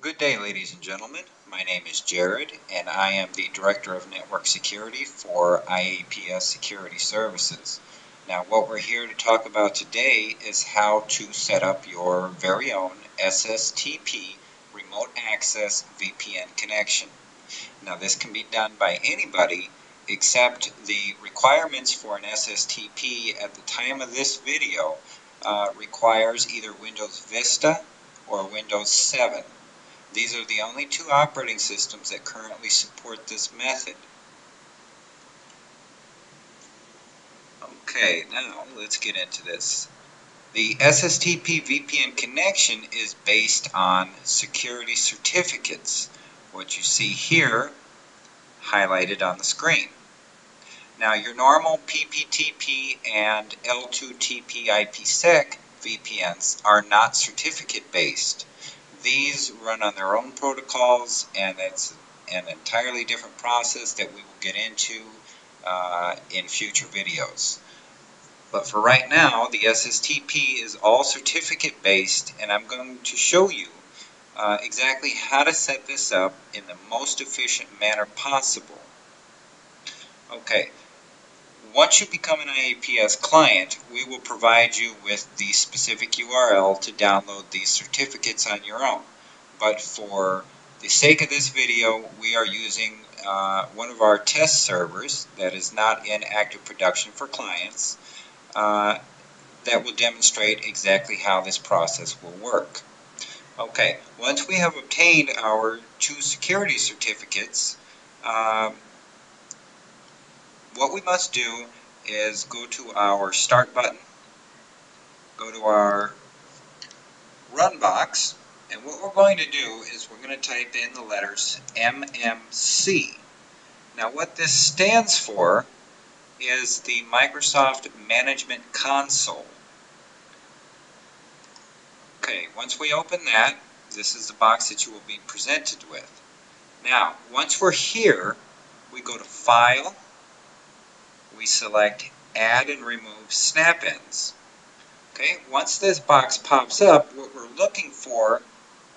Good day, ladies and gentlemen. My name is Jared, and I am the Director of Network Security for IAPS Security Services. Now, what we're here to talk about today is how to set up your very own SSTP remote access VPN connection. Now, this can be done by anybody, except the requirements for an SSTP at the time of this video requires either Windows Vista or Windows 7. These are the only two operating systems that currently support this method. Okay, now let's get into this. The SSTP VPN connection is based on security certificates, what you see here highlighted on the screen. Now, your normal PPTP and L2TP IPsec VPNs are not certificate based. These run on their own protocols, and it's an entirely different process that we will get into in future videos. But for right now, the SSTP is all certificate based, and I'm going to show you exactly how to set this up in the most efficient manner possible. Okay, once you become an IAPS client, we will provide you with the specific URL to download these certificates on your own. But for the sake of this video, we are using one of our test servers that is not in active production for clients that will demonstrate exactly how this process will work. Okay, once we have obtained our two security certificates, what we must do is go to our Start button, go to our Run box, and what we're going to do is we're going to type in the letters MMC. Now, what this stands for is the Microsoft Management Console. Okay, once we open that, this is the box that you will be presented with. Now, once we're here, we go to File, we select Add and Remove Snap-ins. Okay, once this box pops up, what we're looking for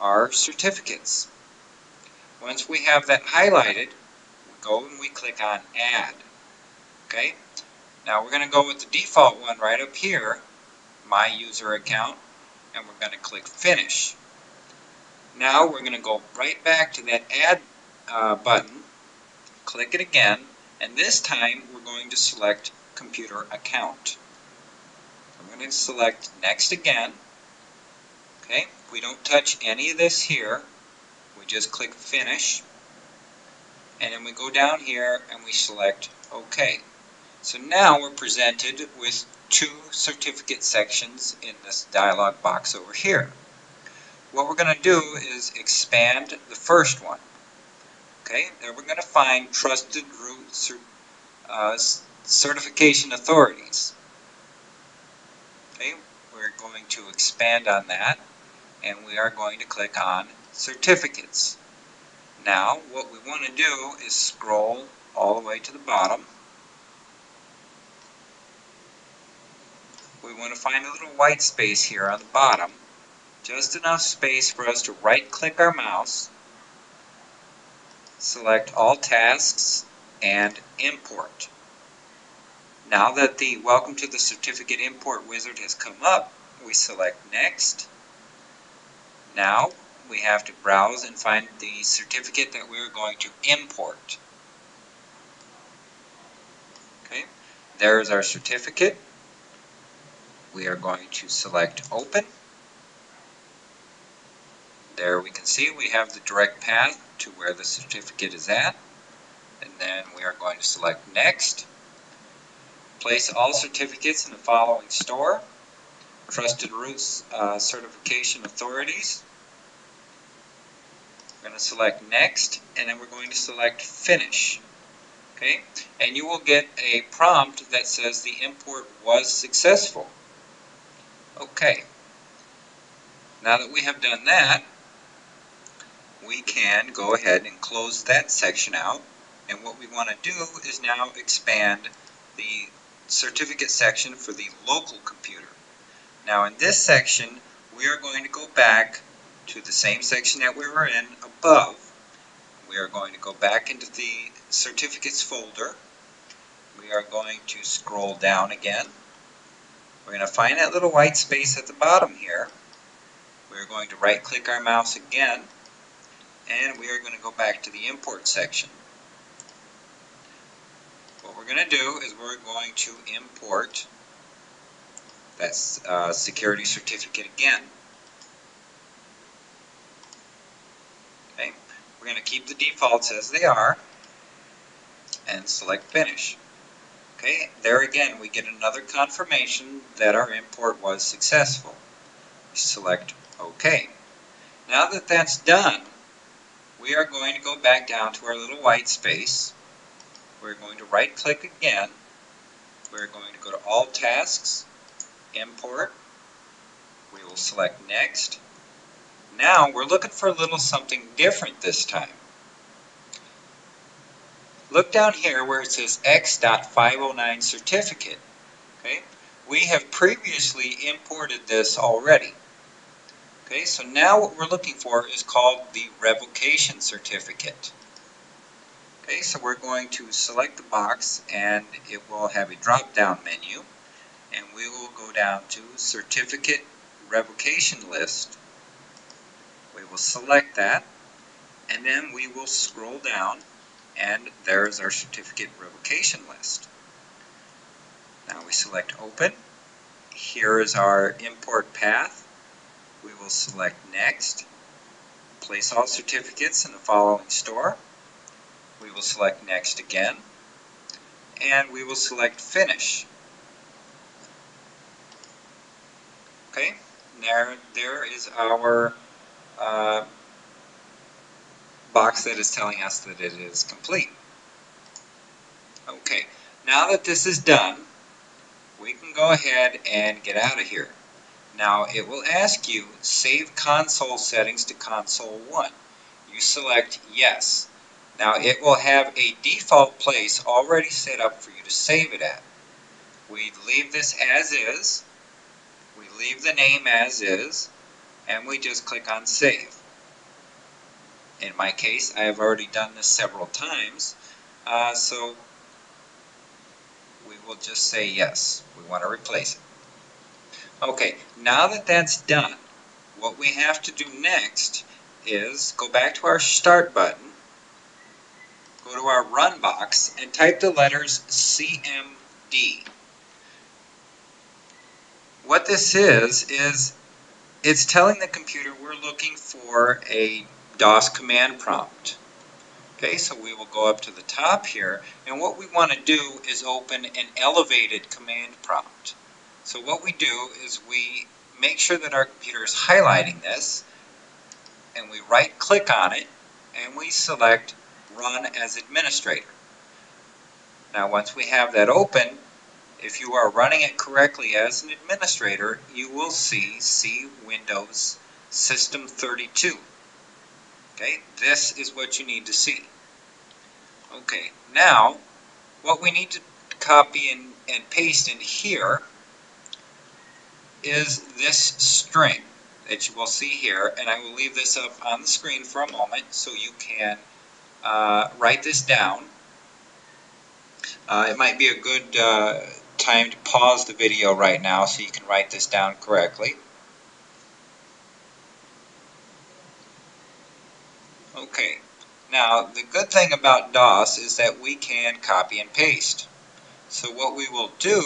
are certificates. Once we have that highlighted, we go and we click on Add. Okay, now we're going to go with the default one right up here, My User Account, and we're going to click Finish. Now we're going to go right back to that Add button, click it again, and this time we're going to select Computer Account. I'm going to select Next again. Okay, we don't touch any of this here. We just click Finish. And then we go down here and we select OK. So now we're presented with two certificate sections in this dialog box over here. What we're going to do is expand the first one. Okay, there we're going to find Trusted Root Certification Authorities. Okay, we're going to expand on that, and we are going to click on Certificates. Now, what we want to do is scroll all the way to the bottom. We want to find a little white space here on the bottom, just enough space for us to right-click our mouse, select All Tasks, and Import. Now that the Welcome to the Certificate Import wizard has come up, we select Next. Now we have to browse and find the certificate that we're going to import. Okay, there's our certificate. We are going to select Open. There we can see we have the direct path to where the certificate is at. And then we are going to select Next. Place all certificates in the following store. Trusted Root Certification Authorities. We're going to select Next, and then we're going to select Finish. Okay, and you will get a prompt that says the import was successful. Okay, now that we have done that, we can go ahead and close that section out. And what we want to do is now expand the certificate section for the local computer. Now in this section, we are going to go back to the same section that we were in above. We are going to go back into the certificates folder. We are going to scroll down again. We're going to find that little white space at the bottom here. We're going to right click our mouse again, and we are going to go back to the import section. What we're going to do is we're going to import that security certificate again. Okay. We're going to keep the defaults as they are and select Finish. Okay, there again we get another confirmation that our import was successful. We select OK. Now that that's done, we are going to go back down to our little white space. We're going to right click again. We're going to go to All Tasks, Import. We will select Next. Now we're looking for a little something different this time. Look down here where it says X.509 certificate. Okay? We have previously imported this already. Okay, so now what we're looking for is called the revocation certificate. Okay, so we're going to select the box and it will have a drop-down menu, and we will go down to Certificate Revocation List. We will select that, and then we will scroll down, and there's our certificate revocation list. Now we select Open. Here is our import path. We will select Next. Place all certificates in the following store. We will select Next again, and we will select Finish. Okay, there is our box that is telling us that it is complete. Okay, now that this is done, we can go ahead and get out of here. Now it will ask you, save console settings to console 1. You select yes. Now it will have a default place already set up for you to save it at. We leave this as is, we leave the name as is, and we just click on save. In my case, I have already done this several times, so we will just say yes. We want to replace it. Okay, now that that's done, what we have to do next is go back to our Start button, go to our Run box, and type the letters CMD. What this is it's telling the computer we're looking for a DOS command prompt. Okay, so we will go up to the top here, and what we want to do is open an elevated command prompt. So what we do is we make sure that our computer is highlighting this, and we right click on it, and we select Run as Administrator. Now once we have that open, if you are running it correctly as an administrator, you will see Windows System 32. Okay, this is what you need to see. Okay, now what we need to copy and paste in here is this string that you will see here, and I will leave this up on the screen for a moment so you can write this down. It might be a good time to pause the video right now so you can write this down correctly. Okay, now the good thing about DOS is that we can copy and paste. So what we will do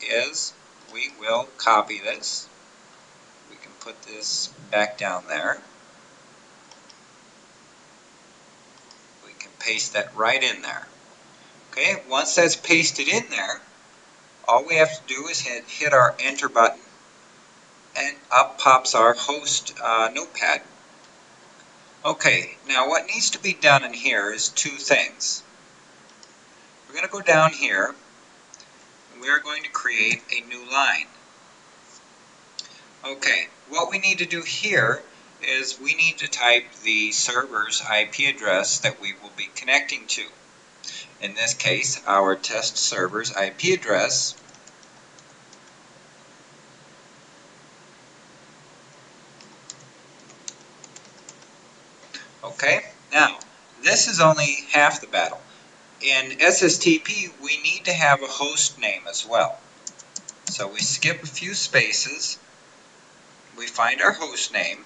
is we will copy this. We can put this back down there. We can paste that right in there. Okay, once that's pasted in there, all we have to do is hit our Enter button, and up pops our host notepad. Okay, now what needs to be done in here is two things. We're going to go down here, and we are going to create a new line. Okay, what we need to do here is we need to type the server's IP address that we will be connecting to. In this case, our test server's IP address Okay, now this is only half the battle. In SSTP, we need to have a host name as well. So we skip a few spaces, we find our host name,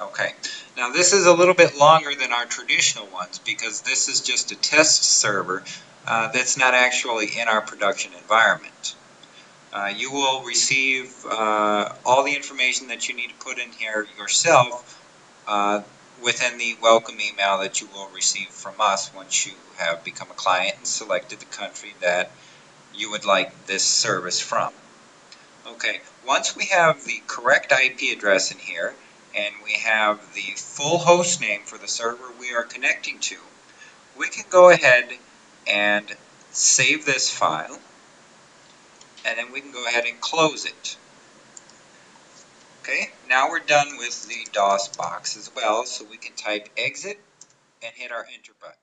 okay. Now this is a little bit longer than our traditional ones because this is just a test server that's not actually in our production environment. You will receive all the information that you need to put in here yourself within the welcome email that you will receive from us once you have become a client and selected the country that you would like this service from. Okay, once we have the correct IP address in here and we have the full host name for the server we are connecting to, we can go ahead and save this file, and then we can go ahead and close it. Okay, now we're done with the DOS box as well, so we can type exit and hit our enter button.